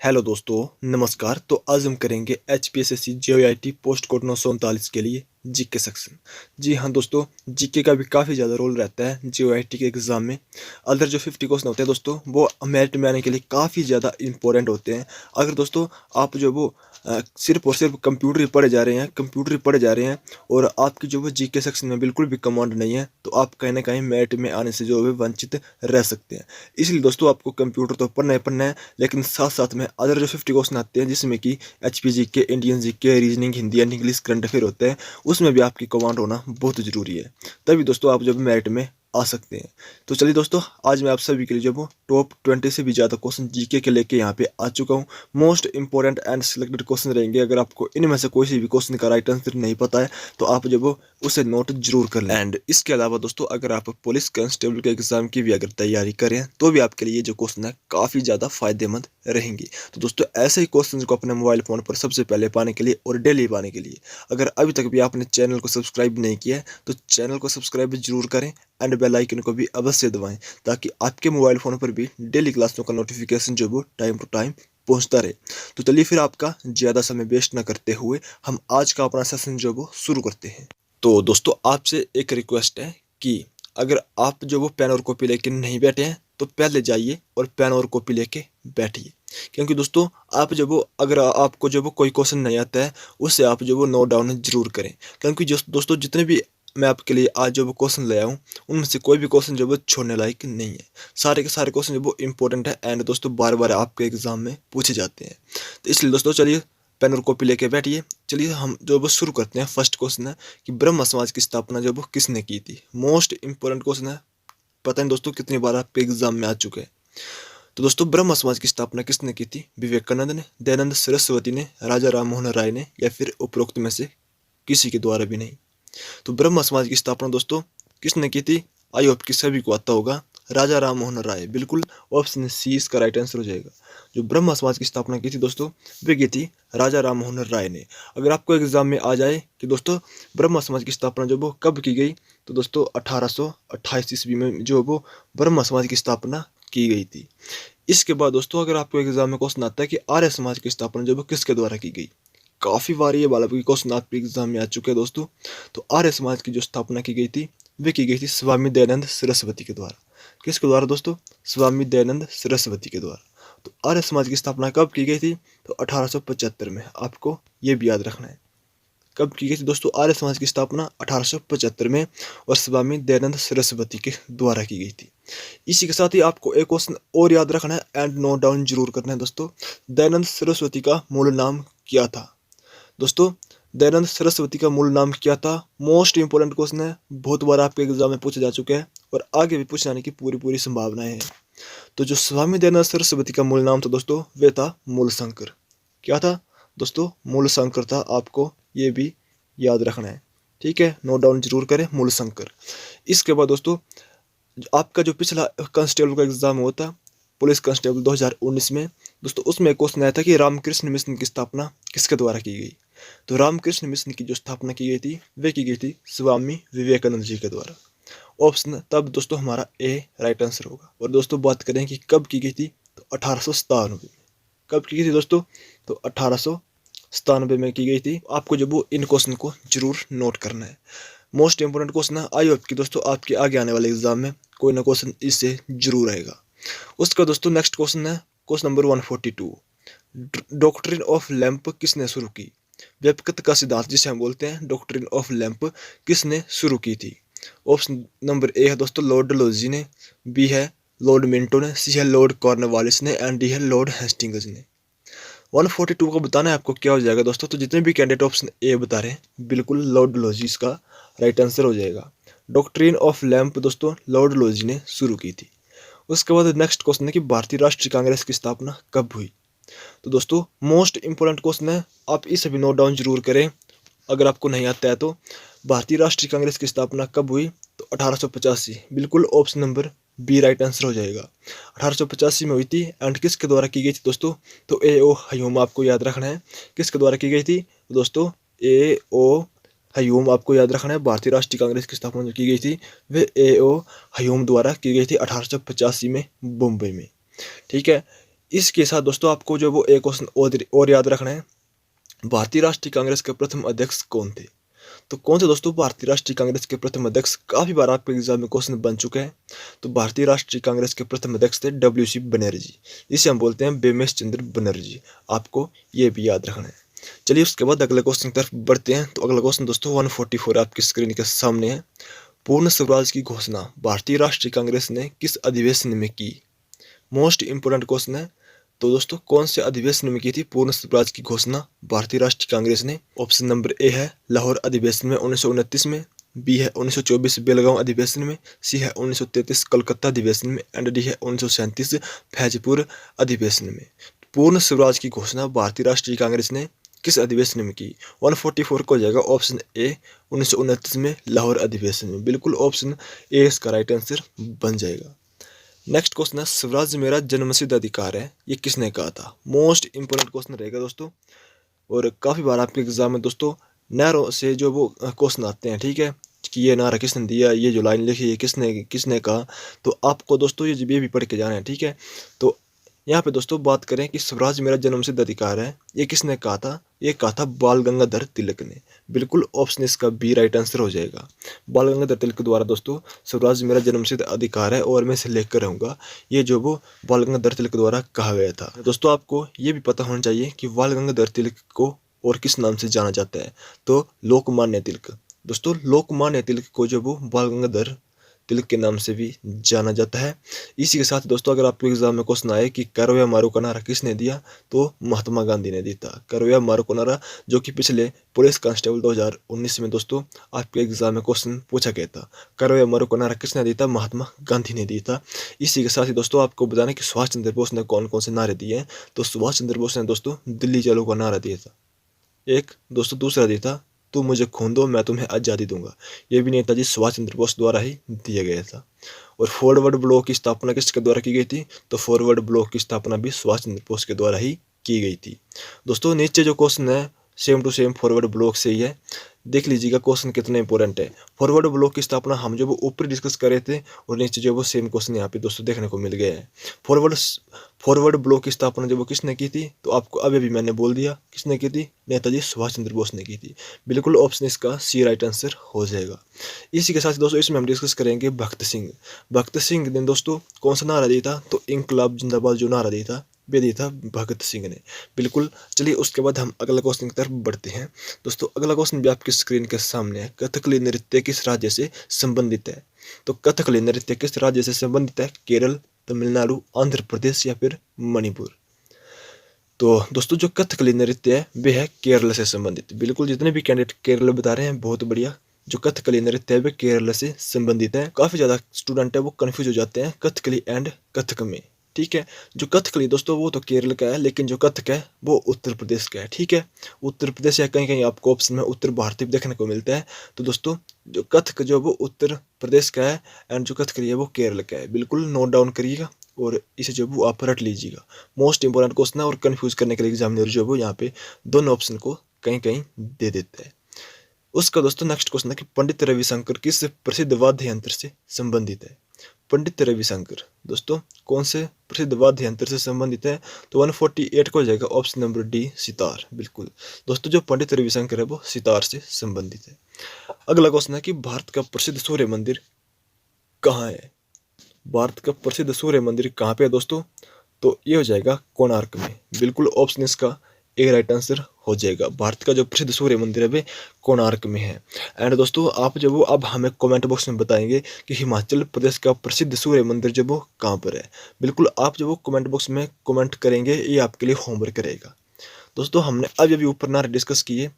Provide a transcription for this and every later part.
Hello दोस्तों, नमस्कार। तो आज हम करेंगे एचपीएससी जेईआईटी पोस्ट कोड 939 के लिए जीके सेक्शन। जी हाँ दोस्तों, जीके का भी काफ़ी ज़्यादा रोल रहता है जेईआईटी के एग्ज़ाम में। अदर जो 50 क्वेश्चन होते हैं दोस्तों, वो मेरिट में आने के लिए काफ़ी ज़्यादा इंपॉर्टेंट होते हैं। अगर दोस्तों आप जो वो सिर्फ और सिर्फ कंप्यूटर ही पढ़े जा रहे हैं और आपकी जो वो जीके सेक्शन में बिल्कुल भी कमांड नहीं है, तो आप कहीं ना कहीं मेरिट में आने से जो है वंचित रह सकते हैं। इसलिए दोस्तों आपको कंप्यूटर तो पढ़ना है, लेकिन साथ साथ में अदर जो 50 क्वेश्चन आते हैं जिसमें कि HP GK, Indian GK, reasoning, Hindi and English, current affair होते हैं, उसमें भी आपकी कमांड होना बहुत ज़रूरी है। तभी दोस्तों आप जब मेरिट में आ सकते हैं। तो चलिए दोस्तों, आज मैं आप सभी के लिए जो वो टॉप 20 से भी ज़्यादा क्वेश्चन जीके के लेके यहाँ पे आ चुका हूँ। Most important and selected question रहेंगे। अगर आपको इनमें से कोई सी भी क्वेश्चन का राइट आंसर नहीं पता है, तो आप जो वो उसे नोट जरूर कर लें। एंड इसके अलावा दोस्तों, अगर आप पुलिस कांस्टेबल के एग्जाम की भी अगर तैयारी करें, तो भी आपके लिए जो क्वेश्चन है काफ़ी ज़्यादा फायदेमंद रहेंगे। तो दोस्तों, ऐसे ही क्वेश्चन को अपने मोबाइल फ़ोन पर सबसे पहले पाने के लिए और डेली पाने के लिए, अगर अभी तक भी आपने चैनल को सब्सक्राइब नहीं किया है, तो चैनल को सब्सक्राइब जरूर करें एंड बेल आइकन को भी अवश्य दबाएं, ताकि आपके मोबाइल फ़ोन पर भी डेली क्लासों का नोटिफिकेशन जो वो टाइम टू टाइम पहुंचता रहे। तो चलिए फिर आपका ज़्यादा समय वेस्ट न करते हुए हम आज का अपना सेशन जो वो शुरू करते हैं। तो दोस्तों, आपसे एक रिक्वेस्ट है कि अगर आप जो वो पेन और कॉपी लेके नहीं बैठे हैं, तो पहले जाइए और पेन और कॉपी लेके बैठिए। क्योंकि दोस्तों, आप जो वो अगर आपको जो वो कोई क्वेश्चन नहीं आता है, उससे आप जो वो नोट डाउन जरूर करें। क्योंकि जो दोस्तों, जितने भी मैं आपके लिए आज जो वो क्वेश्चन ले आया हूँ, उनमें से कोई भी क्वेश्चन जो वो छोड़ने लायक नहीं है। सारे के सारे क्वेश्चन जो वो इंपॉर्टेंट है एंड दोस्तों बार बार आपके एग्जाम में पूछे जाते हैं। तो इसलिए दोस्तों चलिए पेन और कॉपी लेके बैठिए। चलिए हम जो वो शुरू करते हैं। फर्स्ट क्वेश्चन है कि ब्रह्म समाज की स्थापना जो वो किसने की थी। मोस्ट इंपॉर्टेंट क्वेश्चन है, पता नहीं दोस्तों कितनी बार आपके एग्जाम में आ चुके हैं। तो दोस्तों, ब्रह्म समाज की स्थापना किसने की थी? विवेकानंद ने, दयानंद सरस्वती ने, राजा राम मोहन राय ने, या फिर उपरोक्त में से किसी के द्वारा भी नहीं। तो ब्रह्म समाज की स्थापना दोस्तों किसने की थी? आई होप कि सभी को आता होगा, राजा राम मोहन राय। बिल्कुल ऑप्शन सी इसका राइट आंसर हो जाएगा। जो ब्रह्म समाज की स्थापना की थी दोस्तों, वे की थी राजा राम मोहन राय ने। अगर आपको एग्जाम में आ जाए कि दोस्तों ब्रह्म समाज की स्थापना जो वो कब की गई, तो दोस्तों 1828 ईस्वी में जो वो ब्रह्म समाज की स्थापना की गई थी। इसके बाद दोस्तों, अगर आपको एग्जाम में क्वेश्चन आता है कि आर्य समाज की स्थापना जो वो किसके द्वारा की गई, काफ़ी बार ये वाला भी क्वेश्चन आपके एग्जाम में आ चुके हैं दोस्तों। तो आर्य समाज की जो स्थापना की गई थी, वे की गई थी स्वामी दयानंद सरस्वती के द्वारा। किसके द्वारा दोस्तों? स्वामी दयानंद सरस्वती के द्वारा। तो आर्य समाज की स्थापना कब की गई थी? तो 1875 में। आपको ये भी याद रखना है कब की गई थी दोस्तों आर्य समाज की स्थापना, 1875 में, और स्वामी दयानंद सरस्वती के द्वारा की गई थी। इसी के साथ ही आपको एक क्वेश्चन और याद रखना है एंड नोट डाउन जरूर करना है दोस्तों। दयानंद सरस्वती का मूल नाम क्या था? दोस्तों, दयानंद सरस्वती का मूल नाम क्या था? मोस्ट इंपोर्टेंट क्वेश्चन है, बहुत बार आपके एग्जाम में पूछा जा चुका है और आगे भी पूछे जाने की पूरी पूरी संभावनाएं हैं। तो जो स्वामी दयानंद सरस्वती का मूल नाम था दोस्तों, वे था मूलशंकर। क्या था दोस्तों? मूलशंकर था। आपको ये भी याद रखना है, ठीक है? नोट डाउन जरूर करें, मूलशंकर। इसके बाद दोस्तों, आपका जो पिछला कांस्टेबल का एग्जाम हुआ था, पुलिस कांस्टेबल 2019 में दोस्तों, उसमें एक क्वेश्चन आया था कि रामकृष्ण मिशन की स्थापना किसके द्वारा की गई। तो रामकृष्ण मिशन की जो स्थापना की गई थी, वे की गई थी स्वामी विवेकानंद जी के द्वारा। ऑप्शन तब दोस्तों हमारा ए राइट आंसर होगा। और दोस्तों बात करें कि कब की गई थी, तो 1897 में। कब की गई थी दोस्तों? तो 1897 में की गई थी। आपको जब वो इन क्वेश्चन को जरूर नोट करना है। मोस्ट इंपोर्टेंट क्वेश्चन है। आई होप कि दोस्तों आपके आगे आने वाले एग्जाम में कोई ना क्वेश्चन इससे जरूर आएगा। उसका दोस्तों नेक्स्ट क्वेश्चन है question number 142। Doctrine of lamp किसने शुरू की? व्यापकता का सिद्धांत जिसे हम बोलते हैं डॉक्ट्रिन ऑफ लैंप, किसने शुरू की थी? ऑप्शन नंबर ए है दोस्तों लॉर्ड डलहौजी ने, बी है लॉर्ड मिंटो ने, सी है लॉर्ड कॉर्नवालिस ने, एंड डी है लॉर्ड हेस्टिंग्स ने। 142 को बताना है आपको क्या हो जाएगा दोस्तों। तो जितने भी कैंडिडेट ऑप्शन ए बता रहे हैं, बिल्कुल लॉर्ड डलहौजी इसका राइट आंसर हो जाएगा। डॉक्ट्रिन ऑफ लैंप दोस्तों लॉर्ड डलहौजी ने शुरू की थी। उसके बाद नेक्स्ट क्वेश्चन है कि भारतीय राष्ट्रीय कांग्रेस की स्थापना कब हुई? तो दोस्तों मोस्ट इंपोर्टेंट क्वेश्चन है, आप इसे भी नोट डाउन जरूर करें अगर आपको नहीं आता है तो। भारतीय राष्ट्रीय कांग्रेस की स्थापना कब हुई? तो 1885। बिल्कुल option number B right answer हो जाएगा। 1885 में हुई थी। एंड किसके द्वारा की गई थी दोस्तों? तो ए ओ हयूम आपको याद रखना है। किसके द्वारा की गई थी दोस्तों? ए ओ हयूम आपको याद रखना है। भारतीय राष्ट्रीय कांग्रेस की स्थापना जो की गई थी, वे ए ओ हयूम द्वारा की गई थी 1885 में, मुंबई में, ठीक है? इसके साथ दोस्तों आपको जो वो एक क्वेश्चन और याद रखना है, भारतीय राष्ट्रीय कांग्रेस के प्रथम अध्यक्ष कौन थे। तो कौन थे दोस्तों भारतीय राष्ट्रीय कांग्रेस के प्रथम अध्यक्ष, काफी बार आपके एग्जाम में क्वेश्चन बन चुके हैं। तो भारतीय राष्ट्रीय कांग्रेस के प्रथम अध्यक्ष थे WC बनर्जी, इसे हम बोलते हैं बेमेश चंद्र बनर्जी, आपको ये भी याद रखना है। चलिए उसके बाद अगले क्वेश्चन की तरफ बढ़ते हैं। तो अगला क्वेश्चन दोस्तों 144 आपकी स्क्रीन के सामने है। पूर्ण स्वराज की घोषणा भारतीय राष्ट्रीय कांग्रेस ने किस अधिवेशन में की। मोस्ट इंपोर्टेंट क्वेश्चन है। तो दोस्तों कौन से अधिवेशन में की थी पूर्ण स्वराज की घोषणा भारतीय राष्ट्रीय कांग्रेस ने। ऑप्शन नंबर ए है लाहौर अधिवेशन में 1929 में, बी है 1924 बेलगांव अधिवेशन में, सी है 1933 कलकत्ता अधिवेशन में, एंड डी है 1937 फैजपुर अधिवेशन में। पूर्ण स्वराज की घोषणा भारतीय राष्ट्रीय कांग्रेस ने किस अधिवेशन में की। 144 को हो जाएगा ऑप्शन ए 1929 में लाहौर अधिवेशन में। बिल्कुल ऑप्शन ए इसका राइट आंसर बन जाएगा। नेक्स्ट क्वेश्चन है स्वराज मेरा जन्मसिद्ध अधिकार है, ये किसने कहा था। मोस्ट इंपोर्टेंट क्वेश्चन रहेगा दोस्तों, और काफ़ी बार आपके एग्जाम में दोस्तों नारों से जो वो क्वेश्चन आते हैं, ठीक है, कि ये नारा किसने दिया, ये जो लाइन लिखी है किसने किसने कहा। तो आपको दोस्तों ये भी पढ़ के जाना है, ठीक है। तो यहाँ पे दोस्तों बात करें कि स्वराज मेरा जन्मसिद्ध अधिकार है, ये किसने कहा था। ये कहा था बाल गंगाधर तिलक ने। बिल्कुल ऑप्शन इसका बी राइट आंसर हो जाएगा। बाल गंगाधर तिलक द्वारा दोस्तों स्वराज मेरा जन्मसिद्ध अधिकार है और मैं इसे लेकर रहूंगा, ये जो वो बाल गंगाधर तिलक द्वारा कहा गया था। दोस्तों आपको ये भी पता होना चाहिए कि बाल गंगाधर तिलक को और किस नाम से जाना जाता है। तो लोकमान्य तिलक। दोस्तों लोकमान्य तिलक को जो वो बाल गंगाधर तिलक के नाम से भी जाना जाता है। इसी के साथ दोस्तों अगर आपके एग्जाम में क्वेश्चन आए कि करो या मारो का नारा किसने दिया, तो महात्मा गांधी ने दिया था करो या मारो का नारा, जो कि पिछले पुलिस कांस्टेबल 2019 में दोस्तों आपके एग्जाम में क्वेश्चन पूछा गया था। करो या मारो का नारा किसने दिया था, महात्मा गांधी ने दिया था। इसी के साथ ही दोस्तों आपको बताना कि सुभाष चंद्र बोस ने कौन कौन से नारे दिए हैं। तो सुभाष चंद्र बोस ने दोस्तों दिल्ली चलो का नारा दिया था एक, दोस्तों दूसरा दिया था तुम मुझे खून दो मैं तुम्हें आज़ादी दूंगा, ये भी नेताजी सुभाष चंद्र बोस द्वारा ही दिया गया था। और फॉरवर्ड ब्लॉक की स्थापना किसके द्वारा की गई थी, तो फॉरवर्ड ब्लॉक की स्थापना भी सुभाष चंद्र बोस के द्वारा ही की गई थी। दोस्तों नीचे जो क्वेश्चन है same to same forward block से ही है, देख लीजिएगा क्वेश्चन कितना इंपॉर्टेंट है। फॉरवर्ड ब्लॉक की स्थापना हम जो वो ऊपर डिस्कस कर रहे थे, और नीचे जो वो सेम क्वेश्चन यहाँ पे दोस्तों देखने को मिल गया है। फॉरवर्ड ब्लॉक की स्थापना जो वो किसने की थी, तो आपको अभी भी मैंने बोल दिया किसने की थी, नेताजी सुभाष चंद्र बोस ने की थी। बिल्कुल ऑप्शन इसका सी राइट आंसर हो जाएगा। इसी के साथ दोस्तों इसमें हम डिस्कस करेंगे भगत सिंह। भगत सिंह ने दोस्तों कौन सा नारा दिया था, तो इंकलाब जिंदाबाद जो नारा दिया था वे दिया था भगत सिंह ने। बिल्कुल चलिए उसके बाद हम अगला क्वेश्चन की तरफ बढ़ते हैं। दोस्तों अगला क्वेश्चन भी आपकी स्क्रीन के सामने है। कथकली नृत्य किस राज्य से संबंधित है। तो कथकली नृत्य किस राज्य से संबंधित है, केरल, तमिलनाडु, आंध्र प्रदेश या फिर मणिपुर। तो दोस्तों जो कथकली नृत्य है वे है केरल से संबंधित। बिल्कुल जितने भी कैंडिडेट केरल बता रहे हैं बहुत बढ़िया। जो कथकली नृत्य है वे केरल से संबंधित है। काफी ज्यादा स्टूडेंट है वो कंफ्यूज हो जाते हैं कथकली एंड कथक में, ठीक है। जो कथकली दोस्तों वो तो केरल का है, लेकिन जो कथक है वो उत्तर प्रदेश का है, ठीक है। उत्तर प्रदेश या कहीं कहीं आपको ऑप्शन में उत्तर भारत भी देखने को मिलता है। तो दोस्तों जो कथक जो वो उत्तर प्रदेश का है एंड जो कथकली है वो केरल का है। बिल्कुल नोट डाउन करिएगा और इसे जो वो आप रट लीजिएगा। मोस्ट इंपोर्टेंट क्वेश्चन है और कंफ्यूज करने के लिए एग्जामिनर जो वो यहाँ पे दोनों ऑप्शन को कहीं कहीं दे देते हैं। उसका दोस्तों नेक्स्ट क्वेश्चन है कि पंडित रविशंकर किस प्रसिद्ध वाद्य यंत्र से संबंधित है। पंडित रविशंकर दोस्तों कौन से प्रसिद्ध वाद्य यंत्र से संबंधित है, तो 148 को हो जाएगा ऑप्शन नंबर डी सितार। बिल्कुल दोस्तों जो पंडित रविशंकर है वो सितार से संबंधित है। अगला क्वेश्चन है कि भारत का प्रसिद्ध सूर्य मंदिर कहाँ है। भारत का प्रसिद्ध सूर्य मंदिर कहाँ पे है दोस्तों, तो ये हो जाएगा कोणार्क में। बिल्कुल ऑप्शन इसका ए राइट आंसर हो जाएगा। भारत का जो प्रसिद्ध सूर्य मंदिर है वे कोणार्क में है। एंड दोस्तों आप जब वो अब हमें कमेंट बॉक्स में बताएंगे कि हिमाचल प्रदेश का प्रसिद्ध सूर्य मंदिर जब वो कहाँ पर है। बिल्कुल आप जब वो कमेंट बॉक्स में कमेंट करेंगे ये आपके लिए होमवर्क रहेगा। दोस्तों हमने अभी ऊपर नारे डिस्कस किए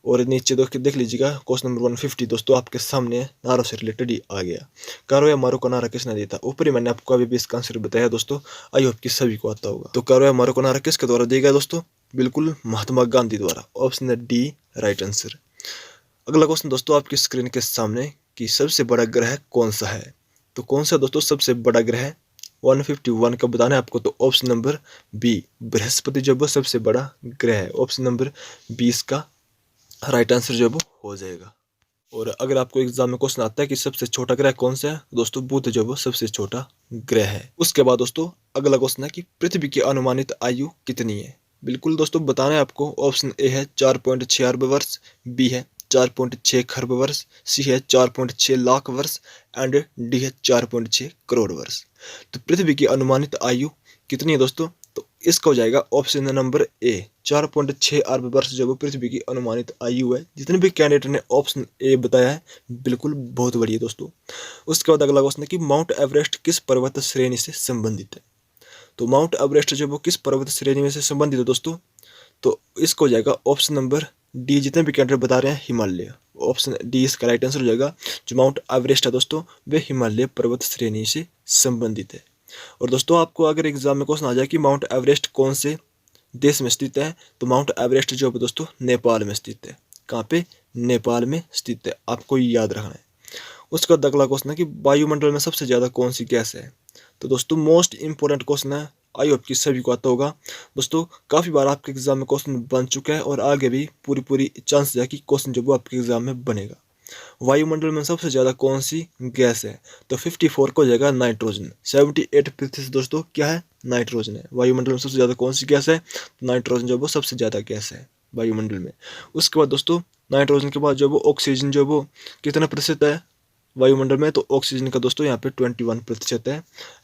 और नीचे देख लीजिएगा क्वेश्चन नंबर 150 दोस्तों आपके सामने नारों से रिलेटेड ही आ गया। करो या मारो का नारा किसने दिया था, ऊपर ही मैंने आपको अभी भी इसका आंसर बताया दोस्तों। आई होप कि सभी को आता होगा। तो करो या मारो का नारा किसके द्वारा दिया गया दोस्तों, बिल्कुल महात्मा गांधी द्वारा। ऑप्शन है डी राइट आंसर। अगला क्वेश्चन दोस्तों आपकी स्क्रीन के सामने कि सबसे बड़ा ग्रह कौन सा है। तो कौन सा दोस्तों सबसे बड़ा ग्रह 151 का बताना है आपको। तो ऑप्शन नंबर बी बृहस्पति जो सबसे बड़ा ग्रह है। ऑप्शन नंबर 20 का राइट आंसर जो वो हो जाएगा। और अगर आपको एग्जाम में क्वेश्चन आता है कि सबसे छोटा ग्रह कौन सा है, तो दोस्तों बुध जो वो सबसे छोटा ग्रह है। उसके बाद दोस्तों अगला क्वेश्चन है कि पृथ्वी की अनुमानित आयु कितनी है। बिल्कुल दोस्तों बताना है आपको। ऑप्शन ए है 4.6 अरब वर्ष, बी है 4.6 खरब वर्ष, सी है 4.6 लाख वर्ष एंड डी है 4.6 करोड़ वर्ष। तो पृथ्वी की अनुमानित आयु कितनी है दोस्तों, तो इसका हो जाएगा ऑप्शन नंबर ए 4.6 अरब वर्ष जो पृथ्वी की अनुमानित आयु है। जितने भी कैंडिडेट ने ऑप्शन ए बताया है बिल्कुल बहुत बढ़िया दोस्तों। उसके बाद अगला क्वेश्चन है कि माउंट एवरेस्ट किस पर्वत श्रेणी से संबंधित है। तो माउंट एवरेस्ट जो वो किस पर्वत श्रेणी में से संबंधित है दोस्तों, तो इसको हो जाएगा ऑप्शन नंबर डी। जितने भी कैंडिडेट बता रहे हैं हिमालय, ऑप्शन डी इसका राइट आंसर हो जाएगा। जो माउंट एवरेस्ट है दोस्तों वे हिमालय पर्वत श्रेणी से संबंधित है। और दोस्तों आपको अगर एग्जाम में क्वेश्चन आ जाए कि माउंट एवरेस्ट कौन से देश में स्थित है, तो माउंट एवरेस्ट जो है दोस्तों नेपाल में स्थित है। कहाँ पे, नेपाल में स्थित है, आपको याद रखना है। उसका अगला क्वेश्चन है कि वायुमंडल में सबसे ज्यादा कौन सी गैस है। तो दोस्तों मोस्ट इंपोर्टेंट क्वेश्चन है, आई होप कि सभी को आता होगा। दोस्तों काफी बार आपके एग्जाम में क्वेश्चन बन चुका है और आगे भी पूरी चांस है कि क्वेश्चन जो वो आपके एग्जाम में बनेगा। वायुमंडल में सबसे ज्यादा कौन सी गैस है, तो 54 को हो जाएगा नाइट्रोजन। 78% दोस्तों क्या है, नाइट्रोजन है। वायुमंडल में सबसे ज्यादा कौन सी गैस है, तो नाइट्रोजन जो वो सबसे ज्यादा गैस है वायुमंडल में। उसके बाद दोस्तों नाइट्रोजन के बाद जो वो ऑक्सीजन जो वो कितना प्रतिशत है वायुमंडल में, तो ऑक्सीजन का दोस्तों यहाँ पे 21% है।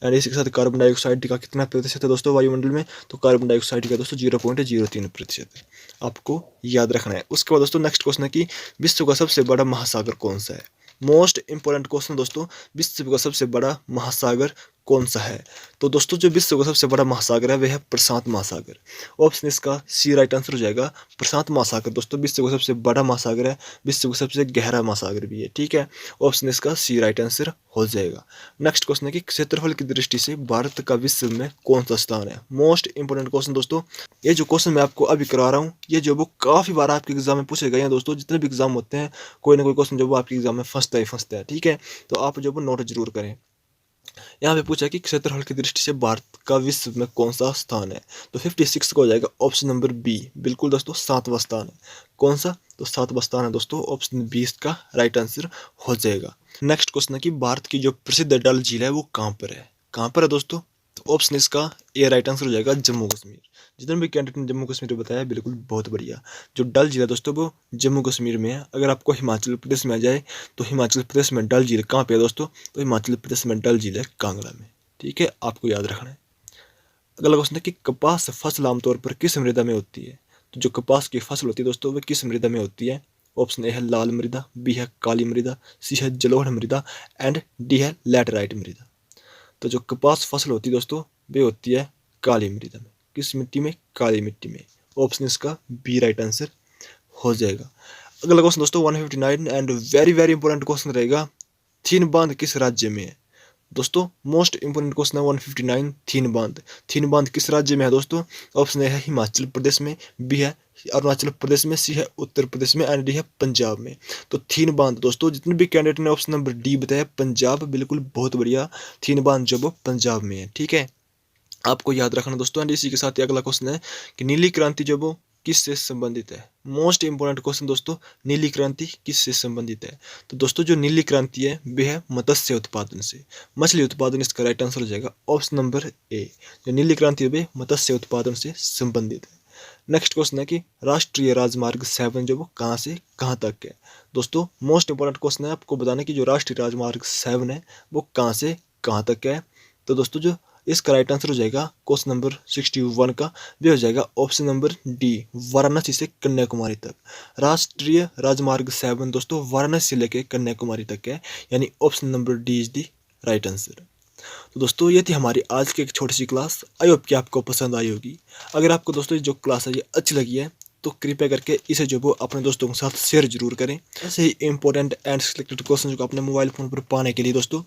एंड इसी के साथ कार्बन डाइऑक्साइड का कितना प्रतिशत है दोस्तों वायुमंडल में, तो कार्बन डाइऑक्साइड का दोस्तों 0.03% है, आपको याद रखना है। उसके बाद दोस्तों नेक्स्ट क्वेश्चन है कि विश्व का सबसे बड़ा महासागर कौन सा है। मोस्ट इंपोर्टेंट क्वेश्चन दोस्तों, विश्व का सबसे बड़ा महासागर कौन सा है। तो दोस्तों जो विश्व का सबसे बड़ा महासागर है वह है प्रशांत महासागर। ऑप्शन इसका सी राइट आंसर हो जाएगा। प्रशांत महासागर दोस्तों विश्व का सबसे बड़ा महासागर है, विश्व का सबसे गहरा महासागर भी है, ठीक है। ऑप्शन इसका सी राइट आंसर हो जाएगा। नेक्स्ट क्वेश्चन है कि क्षेत्रफल की दृष्टि से भारत का विश्व में कौन सा स्थान है। मोस्ट इंपोर्टेंट क्वेश्चन दोस्तों, ये जो क्वेश्चन मैं आपको अभी करवा रहा हूँ ये जो वो काफी बार आपके एग्जाम में पूछे गए हैं दोस्तों। जितने भी एग्जाम होते हैं कोई ना कोई क्वेश्चन जो वो आपके एग्जाम में फंसता है, ठीक है। तो आप जो वो नोट जरूर करें। यहाँ पे पूछा कि क्षेत्रफल की दृष्टि से भारत का विश्व में कौन सा स्थान है, तो 56 का हो जाएगा ऑप्शन नंबर बी। बिल्कुल दोस्तों 7वां स्थान है। कौन सा, तो 7वां स्थान है दोस्तों, ऑप्शन बी इसका राइट आंसर हो जाएगा। नेक्स्ट क्वेश्चन है कि भारत की जो प्रसिद्ध डल झील है वो कहाँ पर है। कहाँ पर है दोस्तों, तो ऑप्शन इसका ए राइट आंसर हो जाएगा जम्मू कश्मीर। जितने भी कैंडिडेट ने जम्मू कश्मीर बताया बिल्कुल बहुत बढ़िया। जो डल झील है दोस्तों वो जम्मू कश्मीर में है। अगर आपको हिमाचल प्रदेश में आ जाए तो हिमाचल प्रदेश में डल झील कहाँ पे है दोस्तों, तो हिमाचल प्रदेश में डल झील है कांगड़ा में, ठीक है, आपको याद रखना है। अगला क्वेश्चन है कि कपास फसल आमतौर पर किस मृदा में होती है। तो जो कपास की फसल होती है दोस्तों वह किस मृदा में होती है। ऑप्शन ए है लाल मृदा, बी है काली मृदा, सी है जलोढ़ मृदा एंड डी है लैटराइट मृदा। तो जो कपास फसल होती है दोस्तों वे होती है काली मृदा में। किस मिट्टी में, काली मिट्टी में। ऑप्शन इसका बी राइट आंसर हो जाएगा। अगला क्वेश्चन दोस्तों 159 एंड वेरी इंपॉर्टेंट क्वेश्चन रहेगा, थीन बांध किस राज्य में है। दोस्तों मोस्ट इंपोर्टेंट क्वेश्चन है 159, थीन बांध किस राज्य में है दोस्तों। ऑप्शन ए है हिमाचल प्रदेश में, बी है अरुणाचल प्रदेश में, सी है उत्तर प्रदेश में एंड डी है पंजाब में। तो थीन बांध दोस्तों जितने भी कैंडिडेट ने ऑप्शन नंबर डी बताया पंजाब, बिल्कुल बहुत बढ़िया। थीन बांध जो वो पंजाब में है, ठीक है, आपको याद रखना दोस्तों। एंड इसी के साथ ही अगला क्वेश्चन है कि नीली क्रांति जो वो किससे संबंधित है। मोस्ट इंपोर्टेंट क्वेश्चन दोस्तों, नीली क्रांति किससे संबंधित है। तो दोस्तों जो नीली क्रांति है वह है मत्स्य उत्पादन से, मछली उत्पादन इसका राइट आंसर हो जाएगा ऑप्शन नंबर ए। जो नीली क्रांति है वह मत्स्य उत्पादन से संबंधित है। नेक्स्ट क्वेश्चन है कि राष्ट्रीय राजमार्ग 7 जो वो कहाँ से कहाँ तक है। दोस्तों मोस्ट इंपोर्टेंट क्वेश्चन है आपको बताना कि जो राष्ट्रीय राजमार्ग 7 है वो कहाँ से कहाँ तक है। तो दोस्तों जो इसका राइट आंसर हो जाएगा क्वेश्चन नंबर 61 का, वे हो जाएगा ऑप्शन नंबर डी, वाराणसी से कन्याकुमारी तक। राष्ट्रीय राजमार्ग 7 दोस्तों वाराणसी से लेकर कन्याकुमारी तक है, यानी option number D is the right answer. तो दोस्तों ये थी हमारी आज की एक छोटी सी क्लास। आई होप कि आपको पसंद आई होगी। अगर आपको दोस्तों जो क्लास है ये अच्छी लगी है तो कृपया करके इसे जो वो अपने दोस्तों के साथ शेयर जरूर करें। ऐसे ही इंपॉर्टेंट एंड सिलेक्टेड क्वेश्चन को अपने मोबाइल फोन पर पाने के लिए दोस्तों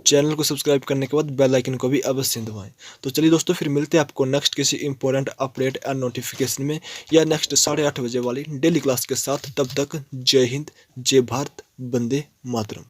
चैनल को सब्सक्राइब करने के बाद बेल आइकन को भी अवश्य दबाएं। तो चलिए दोस्तों फिर मिलते हैं आपको नेक्स्ट किसी इंपॉर्टेंट अपडेट एंड नोटिफिकेशन में या नेक्स्ट 8:30 बजे वाली डेली क्लास के साथ। तब तक जय हिंद, जय भारत, वंदे मातरम।